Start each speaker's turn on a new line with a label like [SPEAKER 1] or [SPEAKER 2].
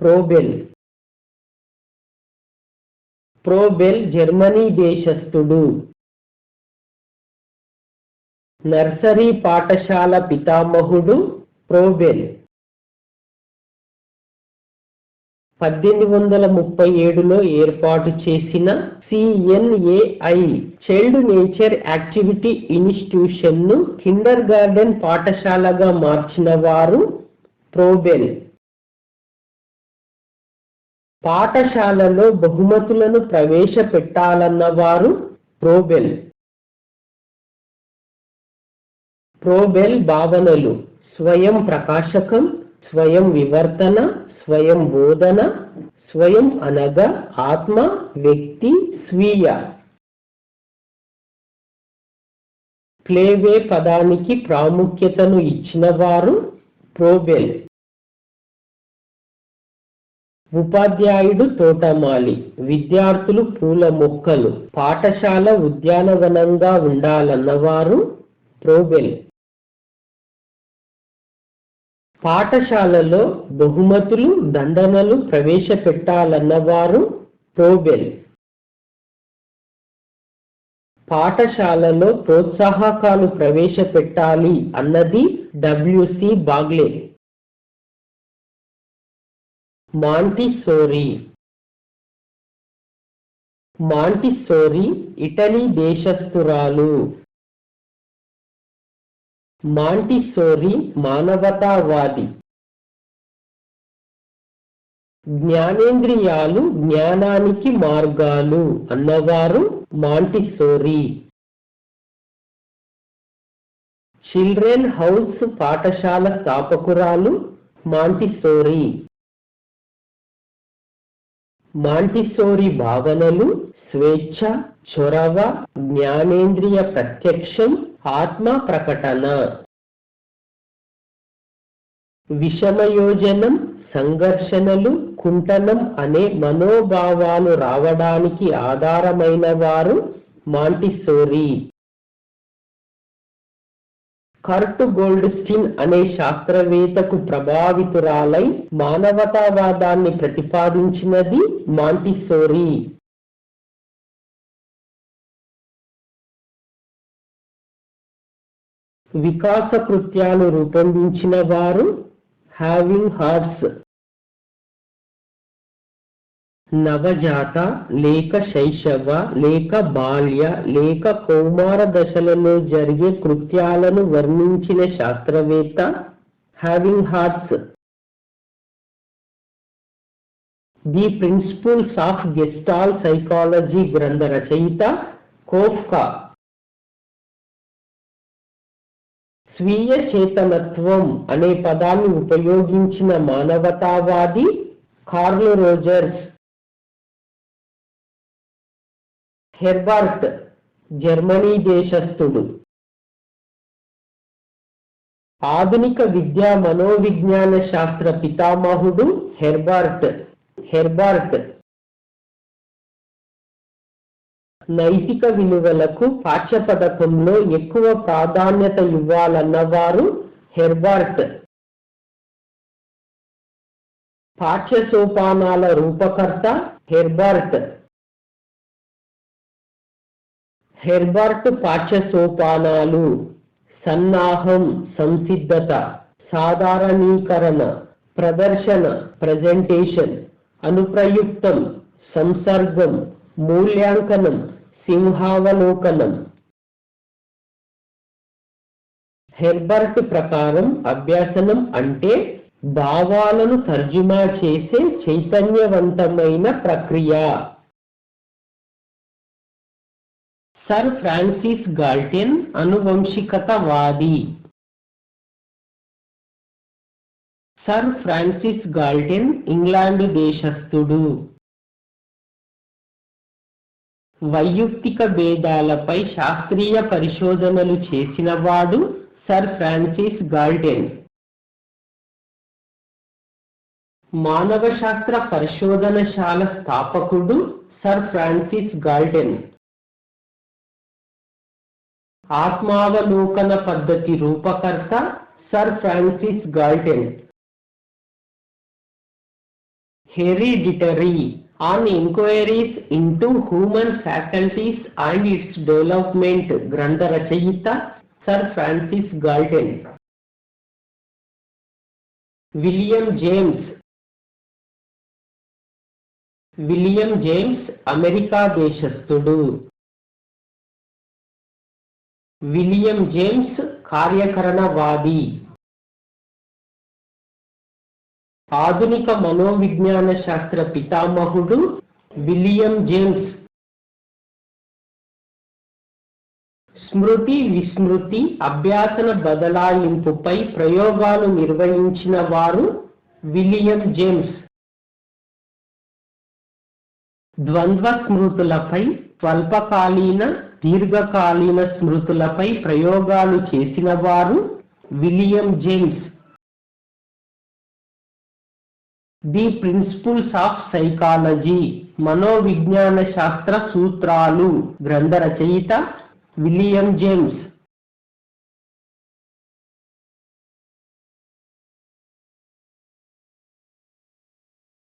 [SPEAKER 1] ప్రోబెల్. ప్రోబెల్ Germany దేశస్థుడు. Nursery పాఠశాల పితామహుడు ప్రోబెల్. 1837లో ఏర్పాటు చేసిన CNAI child nature activity institution ను కిండర్గార్టెన్ పాఠశాలగా మార్చిన వారు ప్రోబెల్. పాఠశాలలో బహుమతులను ప్రవేశపెట్టాలన్నవారు ప్రోబెల్. ప్రోబెల్ భావనలు: స్వయం ప్రకాశకం, స్వయం వివర్తన, స్వయం బోధన, స్వయం అనగా ఆత్మ, వ్యక్తి, స్వీయ. ప్లేవే పదానికి ప్రాముఖ్యతను ఇచ్చినవారు ప్రోబెల్. ఉపాధ్యాయుడు తోటమాలి, విద్యార్థులు పూల మొక్కలు, పాఠశాల ఉద్యానవనంగా ఉండాలన్నవారు ప్రోబెల్. పాఠశాలలో బహుమతులు, దండనలు ప్రవేశపెట్టాలన్నవారు ప్రోబెల్. పాఠశాలలో ప్రోత్సాహకాలు ప్రవేశపెట్టాలి అన్నది WC Bagley. Montessori. Montessori Italy దేశస్థురాలు. మాంటిసోరీ మానవతావాది. జ్ఞానేంద్రియాలు జ్ఞానానికి మార్గాలు అన్నవారు మాంటిసోరీ. చిల్డ్రన్ హౌస్ పాఠశాల స్థాపకురాలు మాంటిసోరీ. మాంటిసోరీ భావనలు: స్వేచ్ఛ, చొరవ, జ్ఞానేంద్రియ ప్రత్యక్షం, ఆత్మ ప్రకటన. విషమయోజనం, సంఘర్షణలు, కుంటనం అనే మనోభావాలు రావడానికి ఆధారమైన వారు మాంటిసోరీ. కర్ట్ గోల్డ్స్టీన్ అనే శాస్త్రవేత్తకు ప్రభావితురాలై మానవతావాదాన్ని ప్రతిపాదించినది మాంటిసోరీ. వికాస కృత్యాలు రూపొందించిన వారు హ్యావింగ్ హార్ట్స్. నవజాత లేక శైశవ లేక బాల్య లేక కౌమార దశలలో జరిగే కృత్యాలను వర్ణించిన శాస్త్రవేత్త హ్యావింగ్ హార్ట్స్. The principles of gestalt psychology గ్రంథ రచయిత కోఫ్కా. స్వీయ చేతనత్వం అనే పదాన్ని ఉపయోగించిన మానవతావాది కార్ల్ రోజర్స్. హెర్బర్ట్ జర్మనీ దేశస్థుడు. ఆధునిక విద్యా మనోవిజ్ఞాన శాస్త్ర పితామహుడు హెర్బర్ట్. నైతిక విలువలకు పాఠ్యపథకంలో ఎక్కువ ప్రాధాన్యత ఇవ్వాలన్నవారు హెర్బర్ట్. పాఠ్య సోపానాల రూపకర్త హెర్బర్ట్. హెర్బర్ట్ పాఠ్య సోపానాలు: సన్నాహం, సంసిద్ధత, సాధారణీకరణ, ప్రదర్శన, ప్రెజెంటేషన్, అనుప్రయుక్తం, సంసర్గం, మూల్యాంకనం, సింహావలోకనం. హెర్బర్ట్ ప్రకారం అభ్యాసనం అంటే భావాలను తర్జుమా చేసే చైతన్యవంతమైన ప్రక్రియ. సర్ ఫ్రాన్సిస్ గాల్టన్ అనువంశికతవాది. సర్ ఫ్రాన్సిస్ గాల్టన్ ఇంగ్లాండు దేశస్థుడు. వైయక్తిక భేదాలపై శాస్త్రీయ పరిశోధనలు చేసినవాడు సర్ ఫ్రాన్సిస్ గాల్టన్. మానవశాస్త్ర పరిశోధనశాల స్థాపకుడు సర్ ఫ్రాన్సిస్ గాల్టన్. ఆత్మావలోకన పద్ధతి రూపకర్త sir Francis Galton. Hereditary on Inquiries into Human Faculties and its Development గ్రంథ రచయిత sir Francis Galton. William James America దేశస్థుడు. విలియం జేమ్స్ కార్యకరణవాది. ఆధునిక మనోవిజ్ఞాన శాస్త్ర పితామహుడు విలియం జేమ్స్. స్మృతి విస్మృతి అభ్యాసన బదలాయింపుపై ప్రయోగాలు నిర్వహించిన వారు విలియం జేమ్స్. ద్వంద్వ స్మృతులపై, స్వల్పకాలీన దీర్ఘకాలీన స్మృతులపై ప్రయోగాలు చేసిన వారు William James. The principles of psychology మనోవిజ్ఞాన శాస్త్ర సూత్రాలు గ్రంథ రచయిత విలియం జేమ్స్.